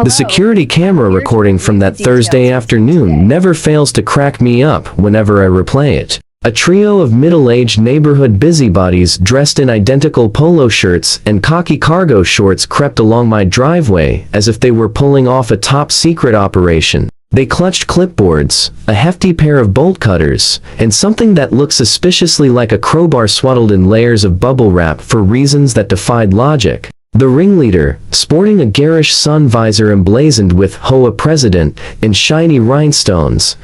The security camera recording from that Thursday afternoon never fails to crack me up whenever I replay it. A trio of middle-aged neighborhood busybodies dressed in identical polo shirts and khaki cargo shorts crept along my driveway as if they were pulling off a top-secret operation. They clutched clipboards, a hefty pair of bolt cutters, and something that looked suspiciously like a crowbar swaddled in layers of bubble wrap for reasons that defied logic. The ringleader, sporting a garish sun visor emblazoned with HOA President in shiny rhinestones,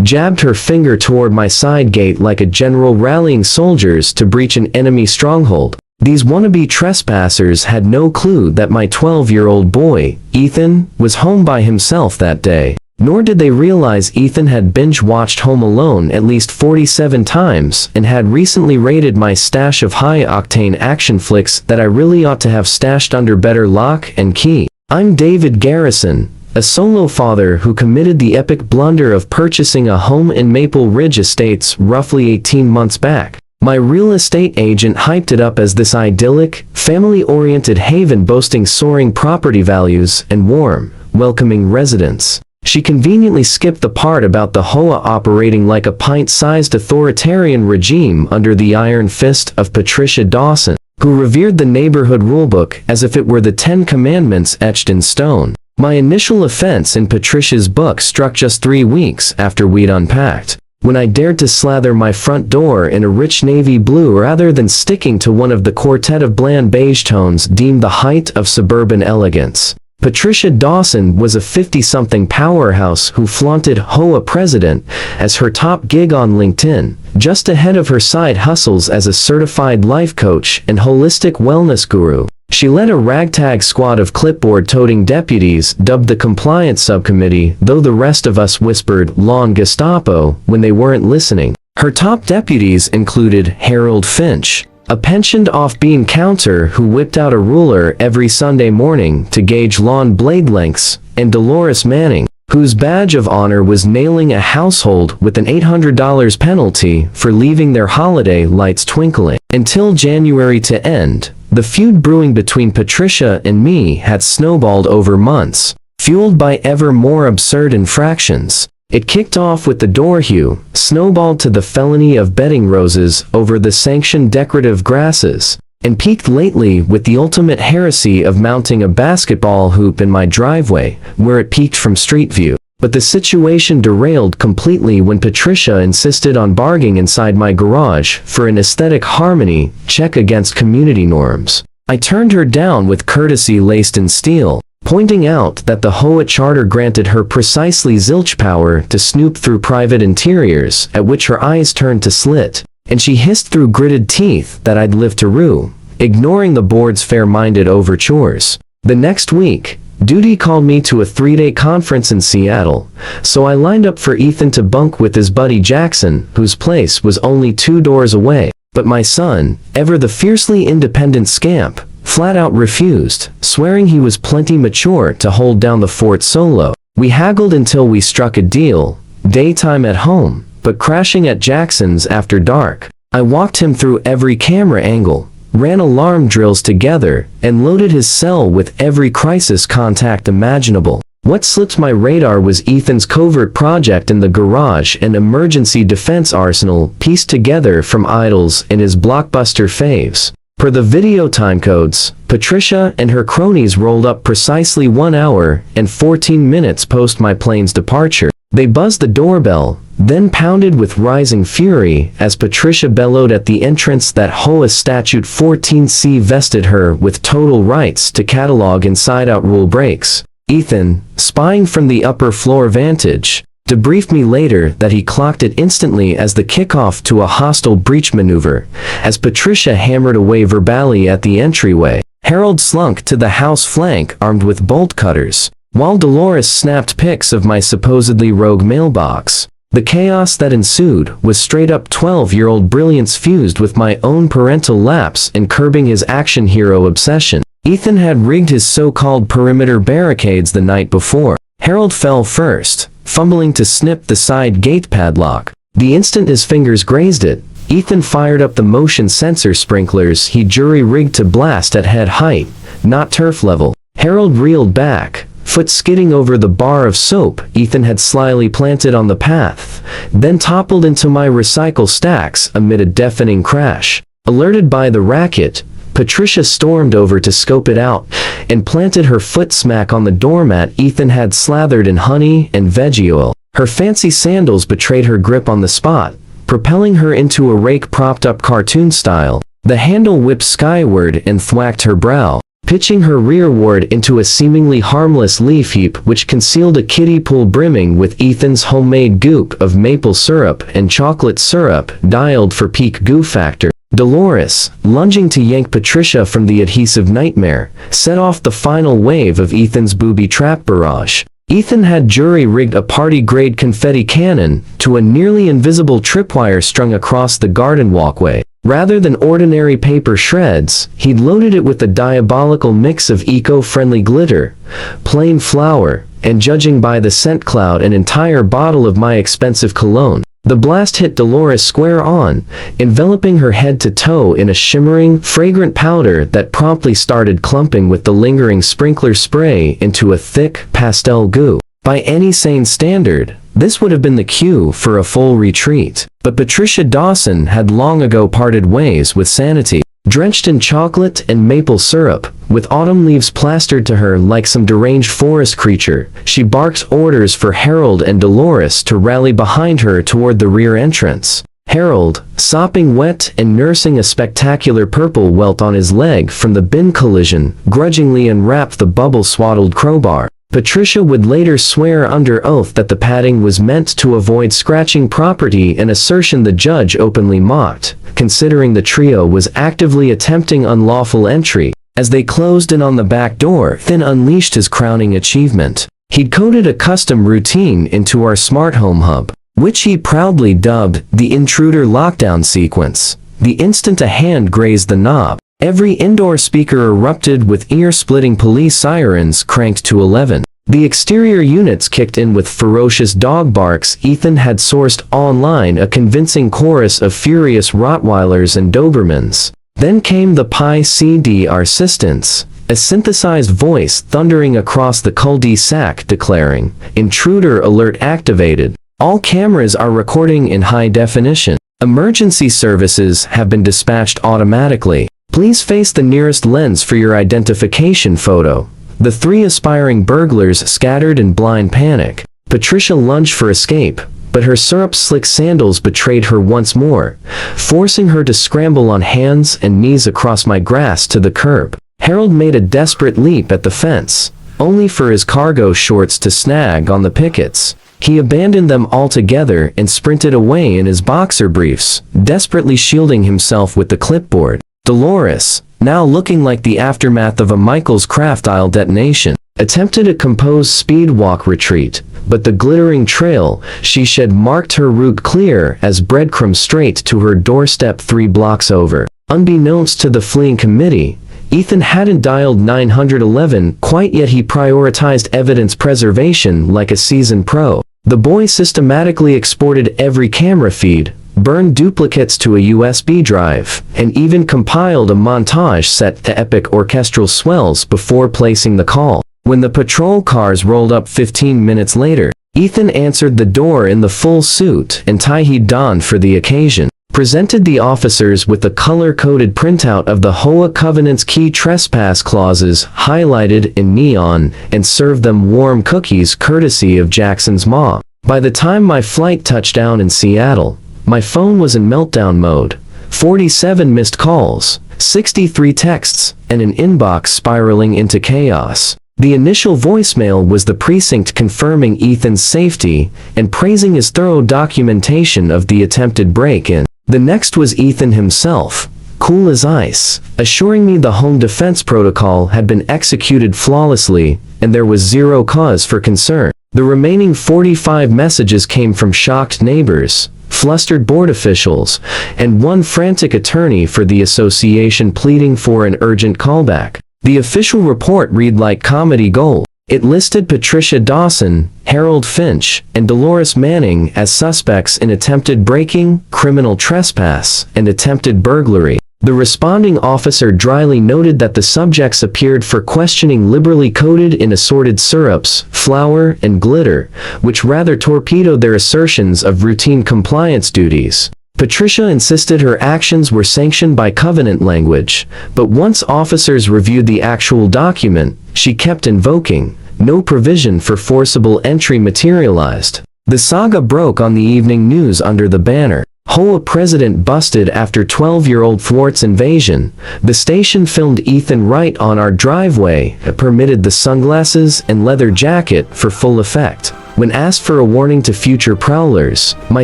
jabbed her finger toward my side gate like a general rallying soldiers to breach an enemy stronghold. These wannabe trespassers had no clue that my 12-year-old boy, Ethan, was home by himself that day. Nor did they realize Ethan had binge-watched Home Alone at least 47 times and had recently raided my stash of high-octane action flicks that I really ought to have stashed under better lock and key. I'm David Garrison, a solo father who committed the epic blunder of purchasing a home in Maple Ridge Estates roughly 18 months back. My real estate agent hyped it up as this idyllic, family-oriented haven boasting soaring property values and warm, welcoming residents. She conveniently skipped the part about the HOA operating like a pint-sized authoritarian regime under the iron fist of Patricia Dawson, who revered the neighborhood rulebook as if it were the Ten Commandments etched in stone. My initial offense in Patricia's book struck just 3 weeks after we'd unpacked, when I dared to slather my front door in a rich navy blue rather than sticking to one of the quartet of bland beige tones deemed the height of suburban elegance. Patricia Dawson was a 50-something powerhouse who flaunted HOA President as her top gig on LinkedIn, just ahead of her side hustles as a certified life coach and holistic wellness guru. She led a ragtag squad of clipboard-toting deputies dubbed the Compliance Subcommittee, though the rest of us whispered "Lawn Gestapo" when they weren't listening. Her top deputies included Harold Finch, a pensioned-off bean counter who whipped out a ruler every Sunday morning to gauge lawn blade lengths, and Dolores Manning, whose badge of honor was nailing a household with an $800 penalty for leaving their holiday lights twinkling. Until January to end, the feud brewing between Patricia and me had snowballed over months, fueled by ever more absurd infractions. It kicked off with the door hue, snowballed to the felony of bedding roses over the sanctioned decorative grasses, and peaked lately with the ultimate heresy of mounting a basketball hoop in my driveway, where it peaked from street view. But the situation derailed completely when Patricia insisted on barging inside my garage for an aesthetic harmony check against community norms. I turned her down with courtesy laced in steel, pointing out that the HOA charter granted her precisely zilch power to snoop through private interiors, at which her eyes turned to slit, and she hissed through gritted teeth that I'd live to rue, ignoring the board's fair-minded overtures. The next week, duty called me to a 3-day conference in Seattle, so I lined up for Ethan to bunk with his buddy Jackson, whose place was only 2 doors away. But my son, ever the fiercely independent scamp, flat out refused, swearing he was plenty mature to hold down the fort solo. We haggled until we struck a deal, daytime at home, but crashing at Jackson's after dark. I walked him through every camera angle, ran alarm drills together, and loaded his cell with every crisis contact imaginable. What slipped my radar was Ethan's covert project in the garage and emergency defense arsenal pieced together from idols in his blockbuster faves. Per the video timecodes, Patricia and her cronies rolled up precisely 1 hour and 14 minutes post my plane's departure. They buzzed the doorbell, then pounded with rising fury as Patricia bellowed at the entrance that HOA Statute 14C vested her with total rights to catalog inside-out rule breaks. Ethan, spying from the upper floor vantage, debriefed me later that he clocked it instantly as the kickoff to a hostile breach maneuver, as Patricia hammered away verbally at the entryway. Harold slunk to the house flank armed with bolt cutters, while Dolores snapped pics of my supposedly rogue mailbox. The chaos that ensued was straight-up 12-year-old brilliance fused with my own parental lapse in curbing his action hero obsession. Ethan had rigged his so-called perimeter barricades the night before. Harold fell first, fumbling to snip the side gate padlock. The instant his fingers grazed it, Ethan fired up the motion sensor sprinklers he jury-rigged to blast at head height, not turf level. Harold reeled back, foot skidding over the bar of soap Ethan had slyly planted on the path, then toppled into my recycle stacks amid a deafening crash. Alerted by the racket, Patricia stormed over to scope it out, and planted her foot smack on the doormat Ethan had slathered in honey and veggie oil. Her fancy sandals betrayed her grip on the spot, propelling her into a rake propped up cartoon style. The handle whipped skyward and thwacked her brow, pitching her rearward into a seemingly harmless leaf heap which concealed a kiddie pool brimming with Ethan's homemade goop of maple syrup and chocolate syrup dialed for peak goo factor. Dolores, lunging to yank Patricia from the adhesive nightmare, set off the final wave of Ethan's booby trap barrage. Ethan had jury-rigged a party-grade confetti cannon to a nearly invisible tripwire strung across the garden walkway. Rather than ordinary paper shreds, he'd loaded it with a diabolical mix of eco-friendly glitter, plain flour, and judging by the scent cloud, an entire bottle of my expensive cologne. The blast hit Dolores square on, enveloping her head to toe in a shimmering, fragrant powder that promptly started clumping with the lingering sprinkler spray into a thick, pastel goo. By any sane standard, this would have been the cue for a full retreat. But Patricia Dawson had long ago parted ways with sanity. Drenched in chocolate and maple syrup, with autumn leaves plastered to her like some deranged forest creature, she barked orders for Harold and Dolores to rally behind her toward the rear entrance. Harold, sopping wet and nursing a spectacular purple welt on his leg from the bin collision, grudgingly unwrapped the bubble-swaddled crowbar. Patricia would later swear under oath that the padding was meant to avoid scratching property, an assertion the judge openly mocked, considering the trio was actively attempting unlawful entry. As they closed in on the back door, Finn unleashed his crowning achievement. He'd coded a custom routine into our smart home hub, which he proudly dubbed the intruder lockdown sequence. The instant a hand grazed the knob, every indoor speaker erupted with ear-splitting police sirens cranked to 11. The exterior units kicked in with ferocious dog barks. Ethan had sourced online a convincing chorus of furious Rottweilers and Dobermans. Then came the Pi CDR assistance, a synthesized voice thundering across the cul-de-sac declaring, "Intruder alert activated. All cameras are recording in high definition. Emergency services have been dispatched automatically. Please face the nearest lens for your identification photo." The three aspiring burglars scattered in blind panic. Patricia lunged for escape, but her syrup-slick sandals betrayed her once more, forcing her to scramble on hands and knees across my grass to the curb. Harold made a desperate leap at the fence, only for his cargo shorts to snag on the pickets. He abandoned them altogether and sprinted away in his boxer briefs, desperately shielding himself with the clipboard. Dolores, now looking like the aftermath of a Michael's craft aisle detonation, attempted a composed speed walk retreat, but the glittering trail she shed marked her route clear as breadcrumbs straight to her doorstep 3 blocks over. Unbeknownst to the fleeing committee, Ethan hadn't dialed 911 quite yet. He prioritized evidence preservation like a seasoned pro. The boy systematically exported every camera feed, burned duplicates to a USB drive, and even compiled a montage set to epic orchestral swells before placing the call. When the patrol cars rolled up 15 minutes later, Ethan answered the door in the full suit and tie he'd donned for the occasion, presented the officers with a color-coded printout of the HOA Covenant's key trespass clauses highlighted in neon, and served them warm cookies courtesy of Jackson's mom. By the time my flight touched down in Seattle, my phone was in meltdown mode. 47 missed calls, 63 texts, and an inbox spiraling into chaos. The initial voicemail was the precinct confirming Ethan's safety and praising his thorough documentation of the attempted break-in. The next was Ethan himself, cool as ice, assuring me the home defense protocol had been executed flawlessly and there was zero cause for concern. The remaining 45 messages came from shocked neighbors, flustered board officials, and one frantic attorney for the association pleading for an urgent callback. The official report read like comedy gold. It listed Patricia Dawson, Harold Finch, and Dolores Manning as suspects in attempted breaking, criminal trespass, and attempted burglary. The responding officer dryly noted that the subjects appeared for questioning liberally coated in assorted syrups, flour, and glitter, which rather torpedoed their assertions of routine compliance duties. Patricia insisted her actions were sanctioned by covenant language, but once officers reviewed the actual document, she kept invoking, no provision for forcible entry materialized. The saga broke on the evening news under the banner, HOA President Busted After 12-Year-Old Thwarts Invasion. The station filmed Ethan right on our driveway, permitted the sunglasses and leather jacket for full effect. When asked for a warning to future prowlers, my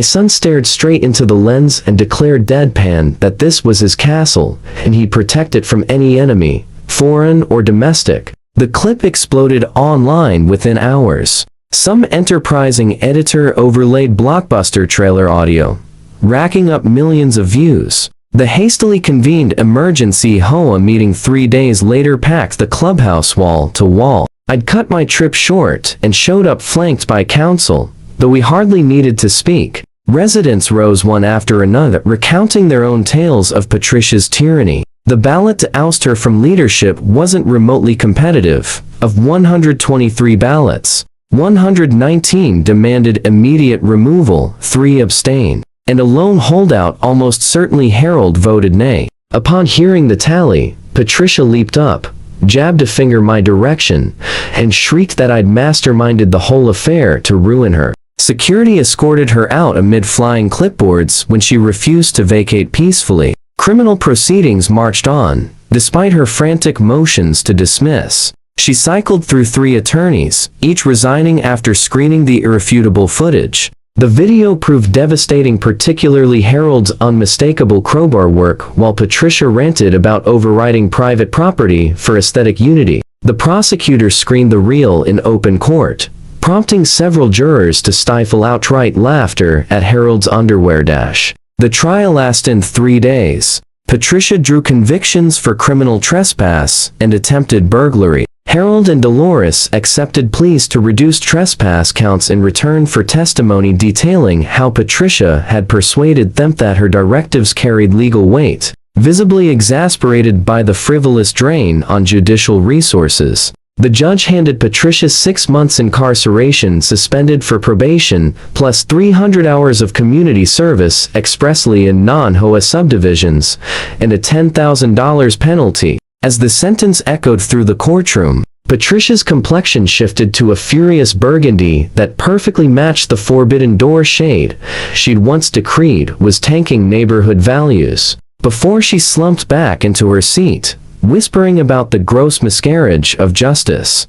son stared straight into the lens and declared deadpan that this was his castle, and he'd protect it from any enemy, foreign or domestic. The clip exploded online within hours. Some enterprising editor overlaid blockbuster trailer audio, racking up millions of views. The hastily convened emergency HOA meeting 3 days later packed the clubhouse wall to wall. I'd cut my trip short and showed up flanked by counsel, though we hardly needed to speak. Residents rose one after another, recounting their own tales of Patricia's tyranny. The ballot to oust her from leadership wasn't remotely competitive. Of 123 ballots, 119 demanded immediate removal, 3 abstained, and a lone holdout, almost certainly Harold, voted nay. Upon hearing the tally, Patricia leaped up, jabbed a finger my direction, and shrieked that I'd masterminded the whole affair to ruin her. Security escorted her out amid flying clipboards when she refused to vacate peacefully. Criminal proceedings marched on, despite her frantic motions to dismiss. She cycled through 3 attorneys, each resigning after screening the irrefutable footage. The video proved devastating, particularly Harold's unmistakable crowbar work, while Patricia ranted about overriding private property for aesthetic unity. The prosecutor screened the reel in open court, prompting several jurors to stifle outright laughter at Harold's underwear dash. The trial lasted 3 days. Patricia drew convictions for criminal trespass and attempted burglary. Harold and Dolores accepted pleas to reduce trespass counts in return for testimony detailing how Patricia had persuaded them that her directives carried legal weight, visibly exasperated by the frivolous drain on judicial resources. The judge handed Patricia 6 months incarceration suspended for probation, plus 300 hours of community service expressly in non-HOA subdivisions, and a $10,000 penalty. As the sentence echoed through the courtroom, Patricia's complexion shifted to a furious burgundy that perfectly matched the forbidden door shade she'd once decreed was tanking neighborhood values. Before she slumped back into her seat, whispering about the gross miscarriage of justice.